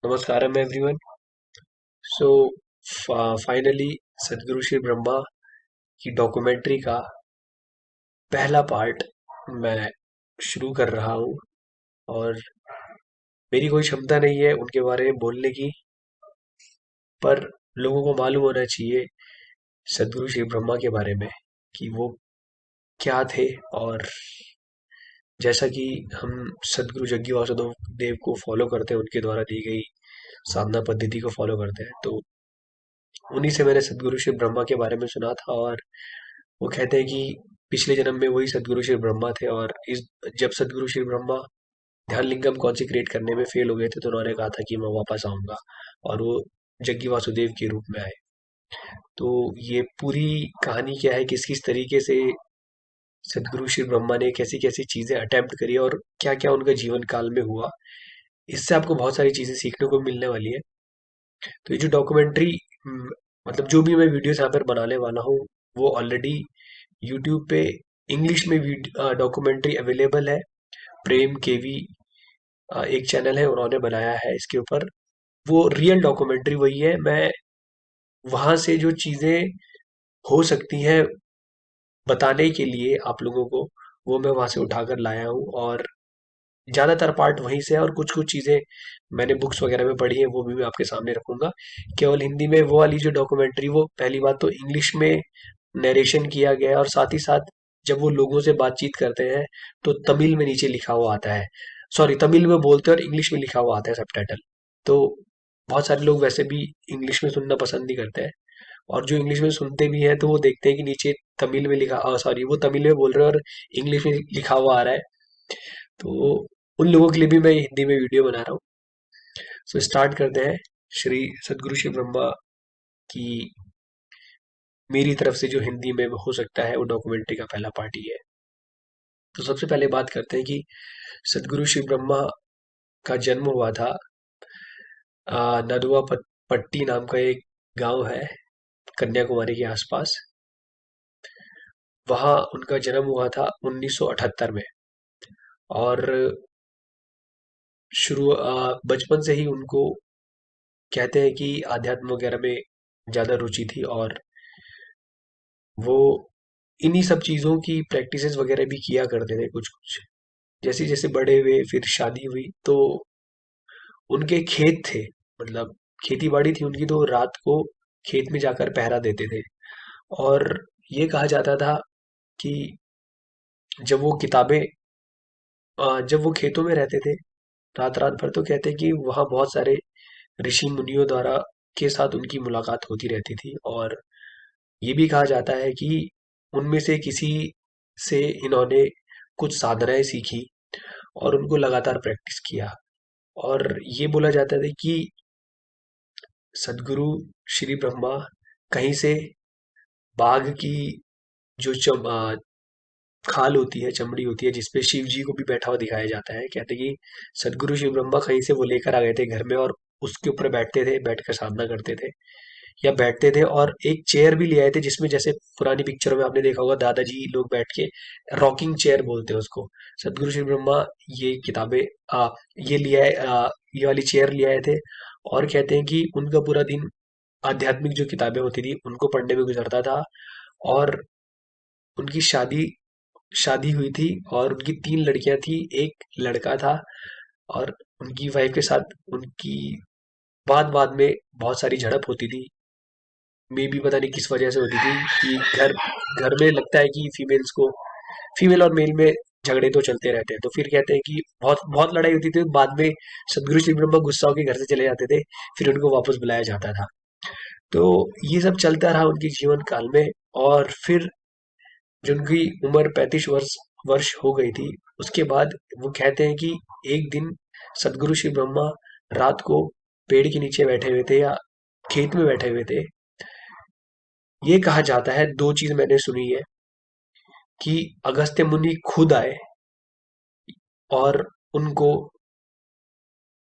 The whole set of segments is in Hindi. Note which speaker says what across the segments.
Speaker 1: Namaskaram everyone. So फाइनली सदगुरु श्री ब्रह्मा की डॉक्यूमेंट्री का पहला पार्ट मैं शुरू कर रहा हूँ और मेरी कोई क्षमता नहीं है उनके बारे में बोलने की, पर लोगों को मालूम होना चाहिए सदगुरु श्री ब्रह्मा के बारे में कि वो क्या थे। और जैसा कि हम सदगुरु जग्गी वासुदेव देव को फॉलो करते हैं, उनके द्वारा दी गई साधना पद्धति को फॉलो करते हैं, तो उन्हीं से मैंने सदगुरु श्री ब्रह्मा के बारे में सुना था। और वो कहते हैं कि पिछले जन्म में वही सदगुरु श्री ब्रह्मा थे, और इस जब सदगुरु श्री ब्रह्मा ध्यान लिंगम कॉन्सिक्रेट करने में फेल हो गए थे, तो उन्होंने कहा था कि मैं वापस आऊंगा, और वो जग्गी वासुदेव के रूप में आए। तो ये पूरी कहानी क्या है, किस किस तरीके से सदगुरु श्री ब्रह्मा ने कैसी कैसी चीजें अटेम्प्ट करी और क्या क्या उनका जीवन काल में हुआ, इससे आपको बहुत सारी चीजें सीखने को मिलने वाली है। तो ये जो डॉक्यूमेंट्री, मतलब जो भी मैं वीडियोस यहाँ पर बनाने वाला हूँ, वो ऑलरेडी यूट्यूब पे इंग्लिश में डॉक्यूमेंट्री अवेलेबल है। प्रेम केवी एक चैनल है, उन्होंने बनाया है इसके ऊपर। वो रियल डॉक्यूमेंट्री वही है। मैं वहां से जो चीजें हो सकती हैं बताने के लिए आप लोगों को, वो मैं वहां से उठाकर लाया हूँ। और ज्यादातर पार्ट वहीं से है, और कुछ कुछ चीजें मैंने बुक्स वगैरह में पढ़ी है, वो भी मैं आपके सामने रखूंगा। केवल हिंदी में वो वाली जो डॉक्यूमेंट्री, वो पहली बात तो इंग्लिश में नरेशन किया गया है, और साथ ही साथ जब वो लोगों से बातचीत करते हैं तो तमिल में नीचे लिखा हुआ आता है। सॉरी, तमिल में बोलते हैं और इंग्लिश में लिखा हुआ आता है सबटाइटल। तो बहुत सारे लोग वैसे भी इंग्लिश में सुनना पसंद नहीं करते हैं, और जो इंग्लिश में सुनते भी हैं तो वो देखते हैं कि नीचे तमिल में लिखा, सॉरी, वो तमिल में बोल रहे हैं और इंग्लिश में लिखा हुआ आ रहा है। तो उन लोगों के लिए भी मैं हिंदी में वीडियो बना रहा हूँ। सो स्टार्ट करते हैं। श्री सदगुरु श्री ब्रह्मा की मेरी तरफ से जो हिंदी में हो सकता है वो डॉक्यूमेंट्री का पहला पार्ट ही है। तो सबसे पहले बात करते हैं कि सदगुरु श्री ब्रह्मा का जन्म हुआ था नदुआ पट्टी नाम का एक गांव है कन्याकुमारी के आसपास। वहां उनका जन्म हुआ था 1978 में। और बचपन से ही उनको कहते हैं कि आध्यात्म वगैरह में ज्यादा रुचि थी, और वो इन्हीं सब चीजों की प्रैक्टिसेस वगैरह भी किया करते थे कुछ कुछ। जैसे जैसे बड़े हुए, फिर शादी हुई, तो उनके खेत थे, मतलब खेती बाड़ी थी उनकी, तो रात को खेत में जाकर पहरा देते थे। और ये कहा जाता था कि जब वो किताबें जब वो खेतों में रहते थे रात रात भर, तो कहते हैं कि वहाँ बहुत सारे ऋषि मुनियों द्वारा के साथ उनकी मुलाकात होती रहती थी। और ये भी कहा जाता है कि उनमें से किसी से इन्होंने कुछ साधनाएं सीखी और उनको लगातार प्रैक्टिस किया। और ये बोला जाता था कि सदगुरु श्री ब्रह्मा कहीं से बाघ की जो खाल होती है, चमड़ी होती है, जिसपे शिव जी को भी बैठा हुआ दिखाया जाता है। कहते हैं कि सदगुरु शिव ब्रह्मा कहीं से वो लेकर आ गए थे घर में, और उसके ऊपर बैठते थे, बैठकर साधना करते थे या बैठते थे। और एक चेयर भी ले आए थे, जिसमें जैसे पुरानी पिक्चरों में आपने देखा होगा दादाजी लोग बैठ के, रॉकिंग चेयर बोलते हैं उसको। सदगुरु शिव ब्रह्मा ये किताबें ये लिया ये वाली चेयर ले आए थे। और कहते हैं कि उनका पूरा दिन आध्यात्मिक जो किताबें होती थी उनको पढ़ने में गुजरता था। और उनकी शादी शादी हुई थी, और उनकी 3 लड़कियां थी, एक लड़का था। और उनकी वाइफ के साथ उनकी बाद बाद में बहुत सारी झड़प होती थी। मे भी पता नहीं किस वजह से होती थी कि घर घर में लगता है कि फीमेल और मेल में झगड़े तो चलते रहते हैं। तो फिर कहते हैं कि बहुत बहुत लड़ाई होती थी, बाद में सदगुरु श्री ब्रह्मा गुस्सा होकर घर से चले जाते थे, फिर उनको वापस बुलाया जाता था। तो ये सब चलता रहा उनके जीवन काल में। और फिर जब उनकी उम्र 35 वर्ष वर्ष हो गई थी, उसके बाद वो कहते हैं कि एक दिन सदगुरु श्री ब्रह्मा रात को पेड़ के नीचे बैठे हुए थे या खेत में बैठे हुए थे। ये कहा जाता है, दो चीज मैंने सुनी है, कि अगस्त्य मुनि खुद आए और उनको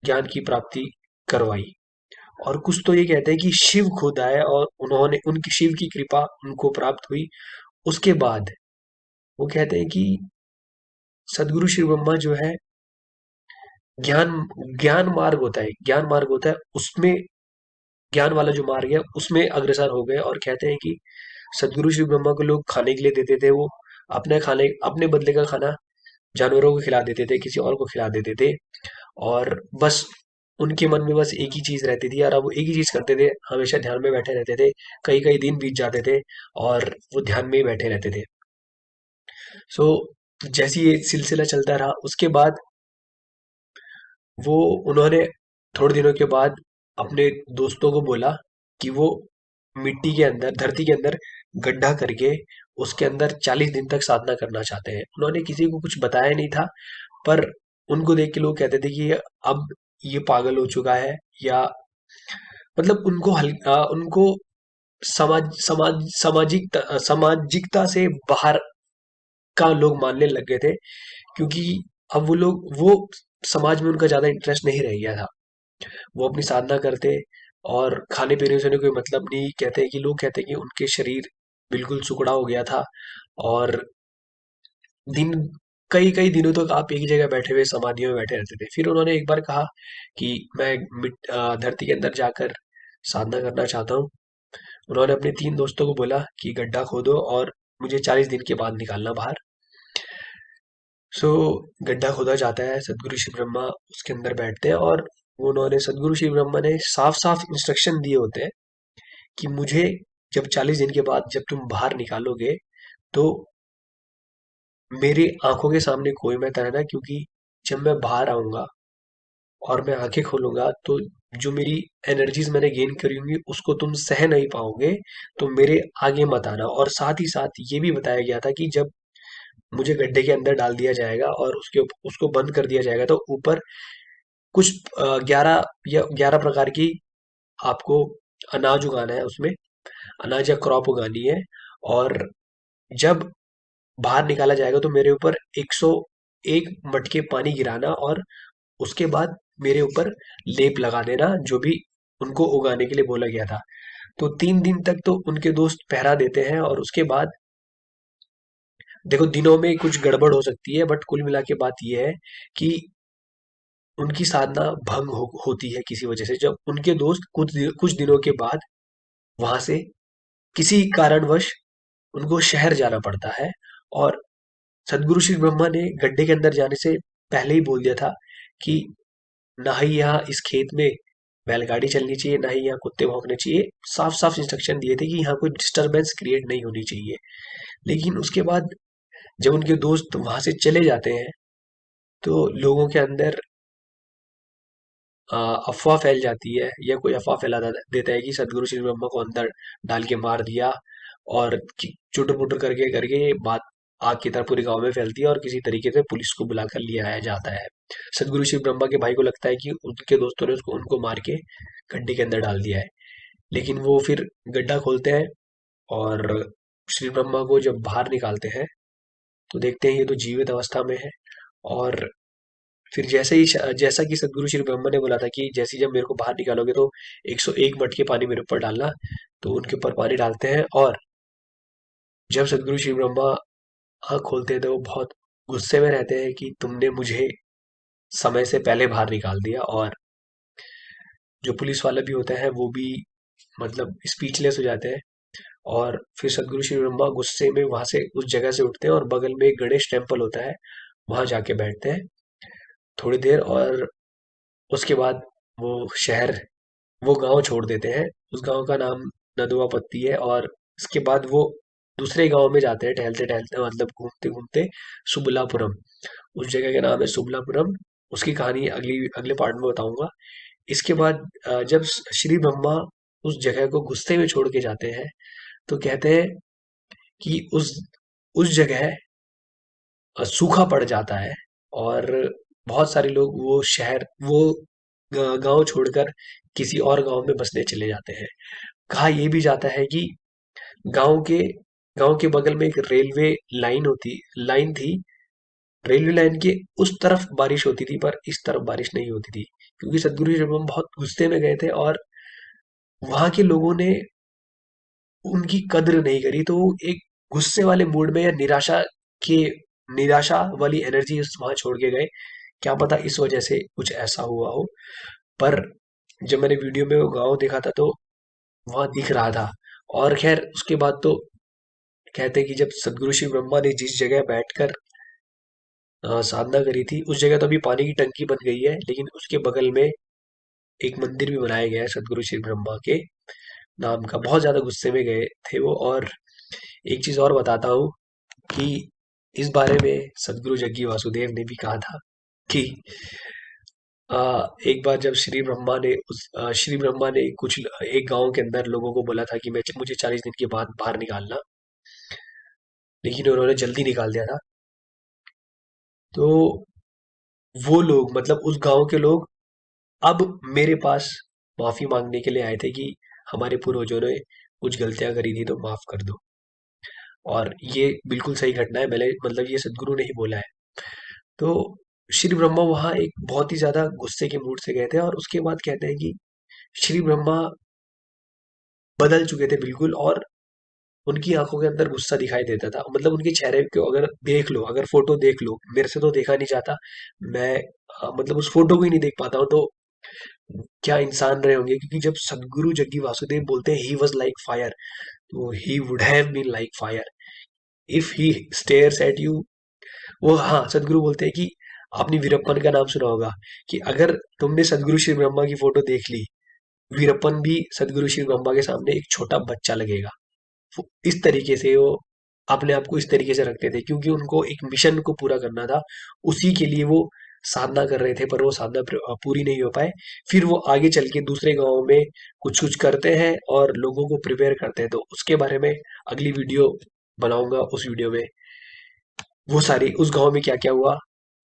Speaker 1: ज्ञान की प्राप्ति करवाई। और कुछ तो ये कहते हैं कि शिव खुद आए और उन्होंने उनकी शिव की कृपा उनको प्राप्त हुई। उसके बाद वो कहते हैं कि सदगुरु श्री ब्रह्मा जो है ज्ञान ज्ञान मार्ग होता है, ज्ञान मार्ग होता है उसमें, ज्ञान वाला जो मार्ग है उसमें अग्रसर हो गए, और कहते हैं कि सदगुरु श्री ब्रह्मा को लोग खाने के लिए देते थे, वो अपने खाने, अपने बदले का खाना जानवरों को खिला देते थे, किसी और को खिला देते थे। और बस उनके मन में बस एक ही चीज रहती थी, और अब वो एक ही चीज करते थे, हमेशा ध्यान में बैठे रहते थे। कई कई दिन बीत जाते थे और वो ध्यान में ही बैठे रहते थे। सो जैसे ये सिलसिला चलता रहा, उसके बाद वो उन्होंने थोड़े दिनों के बाद अपने दोस्तों को बोला कि वो मिट्टी के अंदर, धरती के अंदर गड्ढा करके उसके अंदर 40 दिन तक साधना करना चाहते हैं। उन्होंने किसी को कुछ बताया नहीं था, पर उनको देख के लोग कहते थे कि अब ये पागल हो चुका है, या मतलब उनको सामाजिकता से बाहर का लोग मानने लग गए थे, क्योंकि अब वो समाज में उनका ज्यादा इंटरेस्ट नहीं रह गया था। वो अपनी साधना करते, और खाने पीने से उन्हें कोई मतलब नहीं। कहते हैं कि लोग कहते हैं कि उनके शरीर बिल्कुल सुकड़ा हो गया था, और दिन कई कई दिनों तक आप एक ही जगह बैठे हुए समाधियों में बैठे रहते थे। फिर उन्होंने एक बार कहा कि मैं धरती के अंदर जाकर साधना करना चाहता हूँ। उन्होंने अपने 3 दोस्तों को बोला कि गड्ढा खोदो और मुझे 40 दिन के बाद निकालना बाहर। सो गड्ढा खोदा जाता है, सदगुरु श्री ब्रह्मा उसके अंदर बैठते हैं, और वो उन्होंने सदगुरु श्री ब्रह्मा ने साफ साफ इंस्ट्रक्शन दिए होते हैं कि मुझे जब 40 दिन के बाद जब तुम बाहर निकालोगे, तो मेरी आंखों के सामने कोई मत रहना, क्योंकि जब मैं बाहर आऊंगा और मैं आंखें खोलूंगा, तो जो मेरी एनर्जीज मैंने गेन करी होंगी उसको तुम सह नहीं पाओगे, तो मेरे आगे मत आना। और साथ ही साथ ये भी बताया गया था कि जब मुझे गड्ढे के अंदर डाल दिया जाएगा और उसको बंद कर दिया जाएगा, तो ऊपर कुछ 11 प्रकार की आपको अनाज उगाना है उसमें, अनाज या क्रॉप उगानी है। और जब बाहर निकाला जाएगा तो मेरे ऊपर 101 मटके पानी गिराना, और उसके बाद मेरे ऊपर लेप लगा देना, जो भी उनको उगाने के लिए बोला गया था। तो 3 दिन तक तो उनके दोस्त पहरा देते हैं, और उसके बाद देखो दिनों में कुछ गड़बड़ हो सकती है, बट कुल मिला के बात यह है कि उनकी साधना भंग होती है किसी वजह से, जब उनके दोस्त कुछ दिनों के बाद वहां से किसी कारणवश उनको शहर जाना पड़ता है। और सदगुरु श्री ब्रह्मा ने गड्ढे के अंदर जाने से पहले ही बोल दिया था कि ना ही यहाँ इस खेत में बैलगाड़ी चलनी चाहिए, ना ही यहाँ कुत्ते भौंकने चाहिए। साफ साफ इंस्ट्रक्शन दिए थे कि यहाँ कोई डिस्टरबेंस क्रिएट नहीं होनी चाहिए। लेकिन उसके बाद जब उनके दोस्त वहां से चले जाते हैं, तो लोगों के अंदर अफवाह फैल जाती है, या कोई अफवाह फैला देता है कि सदगुरु श्री ब्रह्मा को अंदर डाल के मार दिया, और चुटर पुटर करके करके ये बात आग की तरह पूरे गांव में फैलती है, और किसी तरीके से पुलिस को बुलाकर ले आया जाता है। सदगुरु श्री ब्रह्मा के भाई को लगता है कि उनके दोस्तों ने उसको उनको मार के गड्ढे के अंदर डाल दिया है। लेकिन वो फिर गड्ढा खोलते हैं, और श्री ब्रह्मा को जब बाहर निकालते हैं, तो देखते हैं ये तो जीवित अवस्था में है। और फिर जैसा कि सदगुरु श्री ब्रह्मा ने बोला था कि जैसे ही जब मेरे को बाहर निकालोगे, तो 101 मटके पानी मेरे ऊपर डालना, तो उनके ऊपर पानी डालते हैं। और जब सदगुरु श्री ब्रह्मा आँख खोलते हैं, तो वो बहुत गुस्से में रहते हैं कि तुमने मुझे समय से पहले बाहर निकाल दिया। और जो पुलिस वाला भी होता है वो भी मतलब स्पीचलेस हो जाते हैं। और फिर सदगुरु श्री ब्रह्मा गुस्से में वहां से उस जगह से उठते हैं, और बगल में एक गणेश टेम्पल होता है, वहां जाके बैठते हैं थोड़ी देर। और उसके बाद वो शहर, वो गांव छोड़ देते हैं। उस गांव का नाम नदुआ पत्ती है। और इसके बाद वो दूसरे गांव में जाते हैं, टहलते टहलते, मतलब घूमते घूमते, सुबलापुरम। उस जगह का नाम है सुबलापुरम। उसकी कहानी अगली अगले पार्ट में बताऊंगा। इसके बाद जब श्री ब्रह्मा उस जगह को गुस्से में छोड़ के जाते हैं, तो कहते हैं कि उस जगह सूखा पड़ जाता है, और बहुत सारे लोग वो गांव छोड़कर किसी और गांव में बसने चले जाते हैं। कहा यह भी जाता है कि गांव के गांव के बगल में एक लाइन थी। रेलवे लाइन के उस तरफ बारिश होती थी, पर इस तरफ बारिश नहीं होती थी, क्योंकि सदगुरु जब हम बहुत गुस्से में गए थे, और वहां के लोगों ने उनकी कद्र नहीं करी, तो वो एक गुस्से वाले मूड में, या के निराशा वाली एनर्जी वहां छोड़ के गए, क्या पता इस वजह से कुछ ऐसा हुआ हो। पर जब मैंने वीडियो में वो गाँव देखा था तो वहाँ दिख रहा था। और खैर उसके बाद तो कहते हैं कि जब सदगुरु शिव ब्रह्मा ने जिस जगह बैठकर साधना करी थी उस जगह तो अभी पानी की टंकी बन गई है, लेकिन उसके बगल में एक मंदिर भी बनाया गया है सदगुरु शिव ब्रह्मा के नाम का। बहुत ज्यादा गुस्से में गए थे वो। और एक चीज और बताता हूँ कि इस बारे में सदगुरु जग्गी वासुदेव ने भी कहा था कि एक बार जब श्री ब्रह्मा ने कुछ एक गांव के अंदर लोगों को बोला था कि मैं मुझे 40 दिन के बाद बाहर निकालना, लेकिन उन्होंने जल्दी निकाल दिया था। तो वो लोग मतलब उस गांव के लोग अब मेरे पास माफी मांगने के लिए आए थे कि हमारे पूर्वजों ने कुछ गलतियां करी थी तो माफ कर दो। और ये बिल्कुल सही घटना है, मैंने मतलब ये सदगुरु ने ही बोला है। तो श्री ब्रह्मा वहां एक बहुत ही ज्यादा गुस्से के मूड से गए थे और उसके बाद कहते हैं कि श्री ब्रह्मा बदल चुके थे बिल्कुल। और उनकी आंखों के अंदर गुस्सा दिखाई देता था, मतलब उनके चेहरे को अगर देख लो, अगर फोटो देख लो, मेरे से तो देखा नहीं जाता, मैं मतलब उस फोटो को ही नहीं देख पाता हूँ। तो क्या इंसान रहे होंगे, क्योंकि जब सदगुरु जग्गी वासुदेव बोलते हैं ही वॉज लाइक फायर, तो he would have been like fire if he stares at you. वो हाँ, सदगुरु बोलते हैं कि आपने वीरप्पन का नाम सुना होगा, कि अगर तुमने सदगुरु श्री ब्रह्मा की फोटो देख ली, वीरप्पन भी सदगुरु श्री ब्रह्मा के सामने एक छोटा बच्चा लगेगा। वो इस तरीके से वो अपने आप को इस तरीके से रखते थे, क्योंकि उनको एक मिशन को पूरा करना था। उसी के लिए वो साधना कर रहे थे, पर वो साधना पूरी नहीं हो पाए। फिर वो आगे चल के दूसरे गांव में कुछ कुछ करते हैं और लोगों को प्रिपेयर करते हैं। तो उसके बारे में अगली वीडियो बनाऊंगा। उस वीडियो में वो सारी उस गांव में क्या क्या हुआ,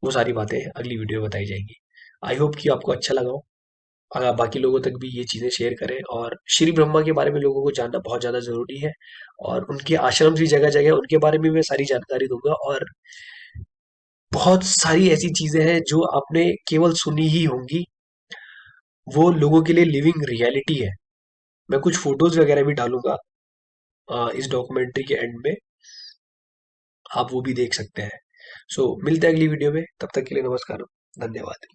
Speaker 1: वो सारी बातें अगली वीडियो में बताई जाएंगी। आई होप कि आपको अच्छा लगा हो। बाकी लोगों तक भी ये चीजें शेयर करें, और श्री ब्रह्मा के बारे में लोगों को जानना बहुत ज्यादा जरूरी है। और उनके आश्रम भी जगह जगह, उनके बारे में मैं सारी जानकारी दूंगा। और बहुत सारी ऐसी चीजें हैं जो आपने केवल सुनी ही होंगी, वो लोगों के लिए लिविंग रियलिटी है। मैं कुछ फोटोज वगैरह भी डालूंगा इस डॉक्यूमेंट्री के एंड में, आप वो भी देख सकते हैं। सो मिलते हैं अगली वीडियो में, तब तक के लिए नमस्कार, धन्यवाद।